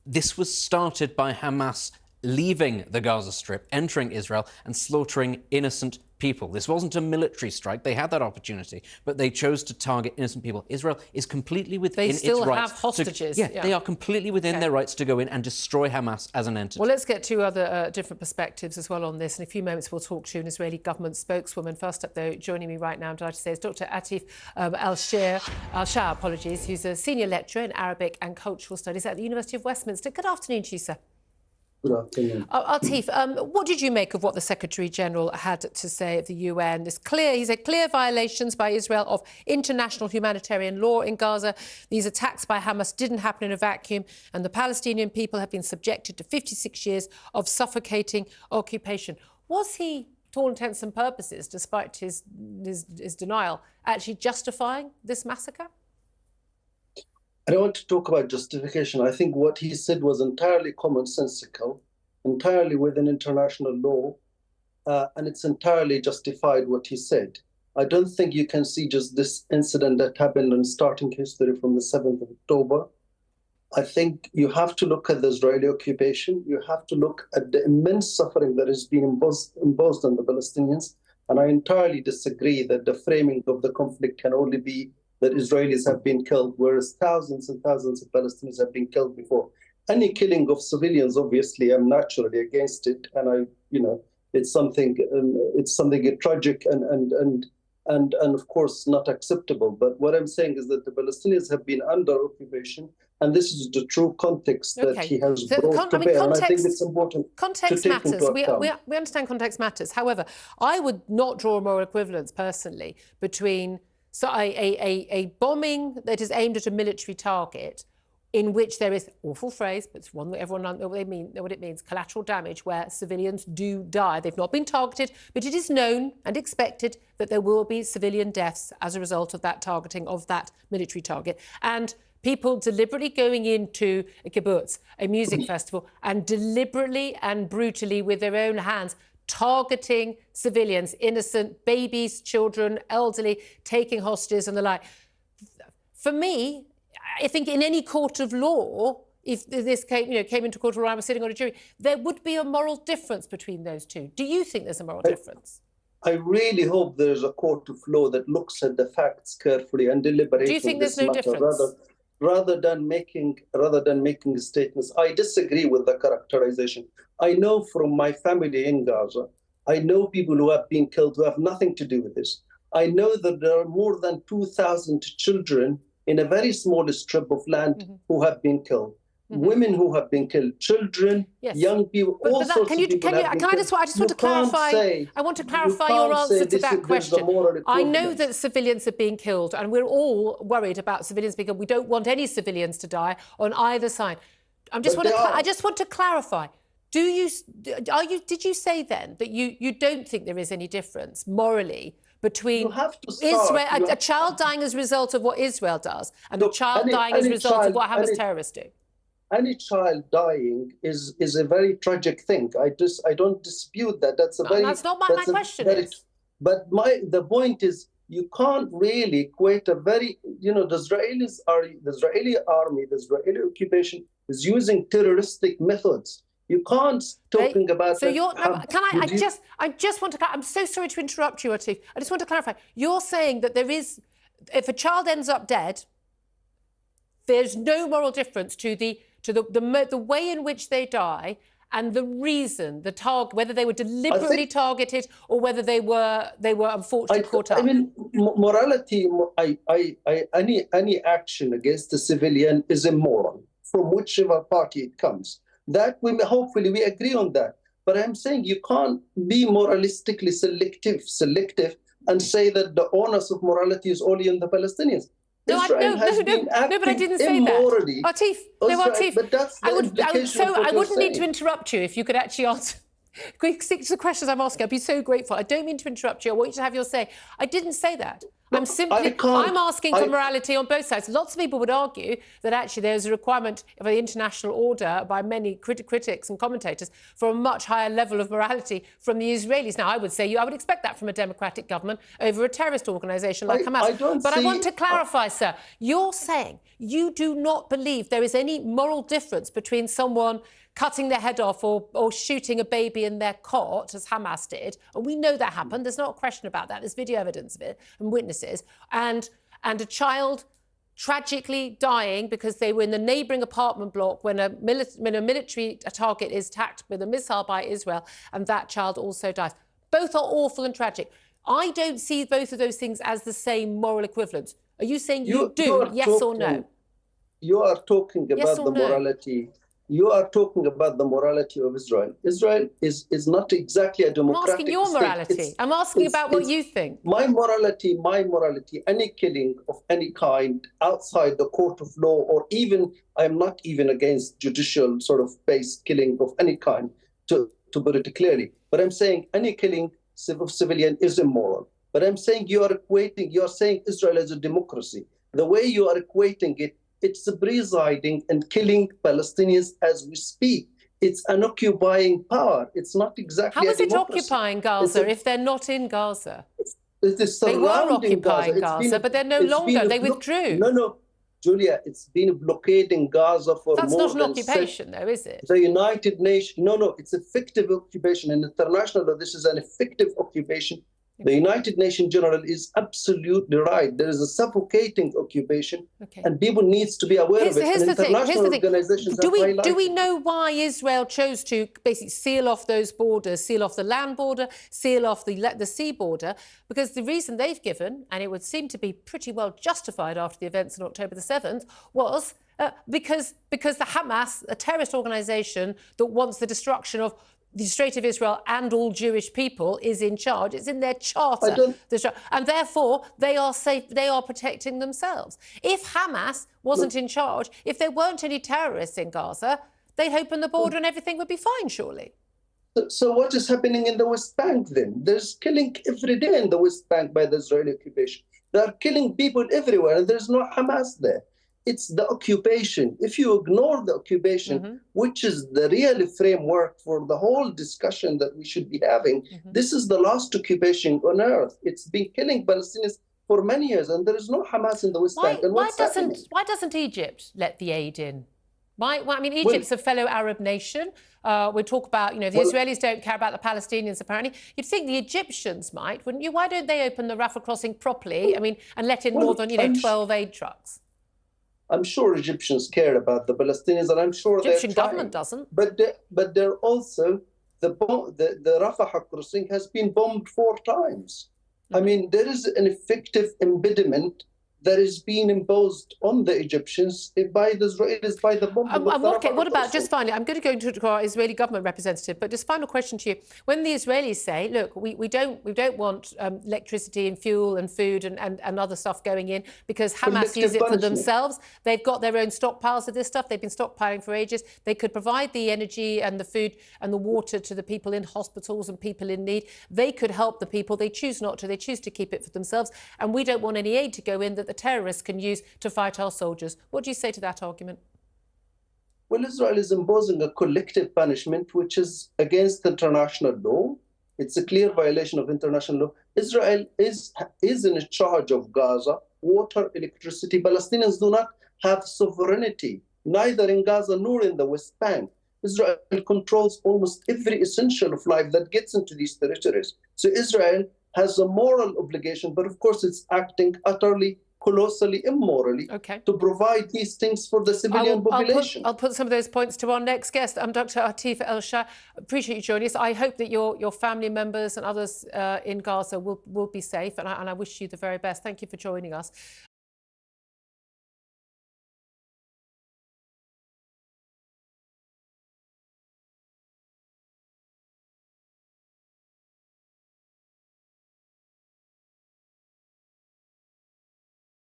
this was started by Hamas leaving the Gaza Strip, entering Israel and slaughtering innocent people. This wasn't a military strike. They had that opportunity, but they chose to target innocent people. Israel is completely within its rights. They still have hostages. They are completely within their rights to go in and destroy Hamas as an entity. Well, let's get two other different perspectives as well on this. In a few moments, we'll talk to an Israeli government spokeswoman. First up, though, joining me right now, I'm delighted to say, is Dr Atef Alshaer, who's a senior lecturer in Arabic and Cultural Studies at the University of Westminster. Good afternoon to you, sir. Good afternoon. Atef, what did you make of what the Secretary-General had to say at the UN? He said clear violations by Israel of international humanitarian law in Gaza. These attacks by Hamas didn't happen in a vacuum, and the Palestinian people have been subjected to 56 years of suffocating occupation. Was he, to all intents and purposes, despite his denial, actually justifying this massacre? I don't want to talk about justification. I think what he said was entirely commonsensical, entirely within international law, and it's entirely justified what he said. I don't think you can see just this incident that happened in starting history from the 7th of October. I think you have to look at the Israeli occupation. You have to look at the immense suffering that is being imposed on the Palestinians. And I entirely disagree that the framing of the conflict can only be that Israelis have been killed, whereas thousands and thousands of Palestinians have been killed before. Any killing of civilians, obviously, I'm naturally against it, and it's something tragic and of course not acceptable. But what I'm saying is that the Palestinians have been under occupation, and this is the true context that he has brought to bear. And I think it's important context to take matters. Into account. We understand context matters. However, I would not draw a moral equivalence personally between a bombing that is aimed at a military target, in which there is, awful phrase, but it's one that everyone knows what it means, collateral damage, where civilians do die. They've not been targeted, but it is known and expected that there will be civilian deaths as a result of that targeting of that military target. And people deliberately going into a kibbutz, a music festival, and deliberately and brutally with their own hands targeting civilians, innocent babies, children, elderly, taking hostages and the like. For me, I think in any court of law, if this came into court where I was sitting on a jury, there would be a moral difference between those two. Do you think there's a moral difference? I really hope there's a court of law that looks at the facts carefully and deliberates. Do you think there's no difference? Rather than making statements. I disagree with the characterization. I know from my family in Gaza, I know people who have been killed who have nothing to do with this. I know that there are more than 2,000 children in a very small strip of land who have been killed. Women who have been killed, children, young people, all sorts of people have been killed. I just want to clarify. I want to clarify your answer to that question. I know that civilians are being killed, and we're all worried about civilians being killed. We don't want any civilians to die on either side. I just want to clarify. Did you say then that you don't think there is any difference morally between a child dying as a result of what Israel does and a child dying as a result of what Hamas terrorists do? Any child dying is a very tragic thing. I don't dispute that. That's not my question. But the point is, you can't really equate the Israeli army, the Israeli occupation is using terroristic methods. You can't talking about. So I just want to. I'm so sorry to interrupt you, Atef. I just want to clarify. You're saying that if a child ends up dead, there's no moral difference to the way in which they die and the reason, whether they were deliberately targeted or whether they were unfortunately caught up. I mean, morality. Any action against a civilian is immoral, from whichever party it comes. That hopefully we agree on that. But I'm saying you can't be moralistically selective and say that the onus of morality is only on the Palestinians. No, but I didn't say that. Atef, I wouldn't need to interrupt you if you could actually answer. Stick to the questions I'm asking. I'd be so grateful. I don't mean to interrupt you. I want you to have your say. I didn't say that. I'm asking for morality on both sides. Lots of people would argue that actually there's a requirement of the international order by many critics and commentators for a much higher level of morality from the Israelis. Now, I would say I would expect that from a democratic government over a terrorist organisation like Hamas. I want to clarify, sir, you're saying you do not believe there is any moral difference between someone cutting their head off or shooting a baby in their cot, as Hamas did, and we know that happened. There's not a question about that. There's video evidence of it and witnesses. And a child tragically dying because they were in the neighbouring apartment block when a military target is attacked with a missile by Israel, and that child also dies. Both are awful and tragic. I don't see both of those things as the same moral equivalence. Are you saying you do, yes or no? You are talking about the morality. You are talking about the morality of Israel. Israel is not exactly a democratic state. I'm asking your morality. I'm asking about what you think. My morality, any killing of any kind outside the court of law, or even, I'm not even against judicial sort of based killing of any kind, to put it clearly. But I'm saying any killing of civilian is immoral. But I'm saying you are saying Israel is a democracy. The way you are equating it, it's presiding and killing Palestinians as we speak. It's an occupying power. It's not exactly How is it occupying Gaza if they're not in Gaza? They were occupying Gaza, but they're no longer. They withdrew. No, Julia, it's been blockading Gaza for more than... That's not an occupation, though, is it? The United Nations... No, it's a fictive occupation. In international law, this is an effective occupation. The United Nations General is absolutely right. There is a suffocating occupation, and people need to be aware of it. Here's the thing. Do we know why Israel chose to basically seal off those borders, seal off the land border, seal off the sea border? Because the reason they've given, and it would seem to be pretty well justified after the events on October the 7th, was because the Hamas, a terrorist organisation that wants the destruction of the State of Israel and all Jewish people, is in charge. It's in their charter. And therefore, they are safe. They are protecting themselves. If Hamas wasn't in charge, if there weren't any terrorists in Gaza, they'd open the border and everything would be fine, surely. So what is happening in the West Bank then? There's killing every day in the West Bank by the Israeli occupation. They are killing people everywhere, and there's no Hamas there. It's the occupation. If you ignore the occupation, which is the real framework for the whole discussion that we should be having, this is the last occupation on earth. It's been killing Palestinians for many years, and there is no Hamas in the West Bank. And why doesn't Egypt let the aid in? I mean, Egypt's a fellow Arab nation. We talk about, the Israelis don't care about the Palestinians, apparently. You'd think the Egyptians might, wouldn't you? Why don't they open the Rafah crossing properly, and let in more than, 12 aid trucks? I'm sure Egyptians care about the Palestinians, and I'm sure the Egyptian government doesn't. But they're also the Rafah crossing has been bombed 4 times. I mean, there is an effective impediment that is being imposed on the Egyptians by the Israelis, by the bombing. What about, just finally, I'm going to go to our Israeli government representative, but just final question to you. When the Israelis say, look, we don't want electricity and fuel and food and other stuff going in because Hamas use it for themselves, they've got their own stockpiles of this stuff, they've been stockpiling for ages, they could provide the energy and the food and the water to the people in hospitals and people in need, they could help the people, they choose not to, they choose to keep it for themselves, and we don't want any aid to go in that the terrorists can use to fight our soldiers. What do you say to that argument? Well, Israel is imposing a collective punishment which is against international law. It's a clear violation of international law. Israel is in charge of Gaza, water, electricity. Palestinians do not have sovereignty, neither in Gaza nor in the West Bank. Israel controls almost every essential of life that gets into these territories. So Israel has a moral obligation, but of course it's acting utterly, colossally immorally to provide these things for the civilian population. I'll put some of those points to our next guest. I'm Dr Atef Alshaer. Appreciate you joining us. I hope that your family members and others in Gaza will be safe, and I wish you the very best. Thank you for joining us.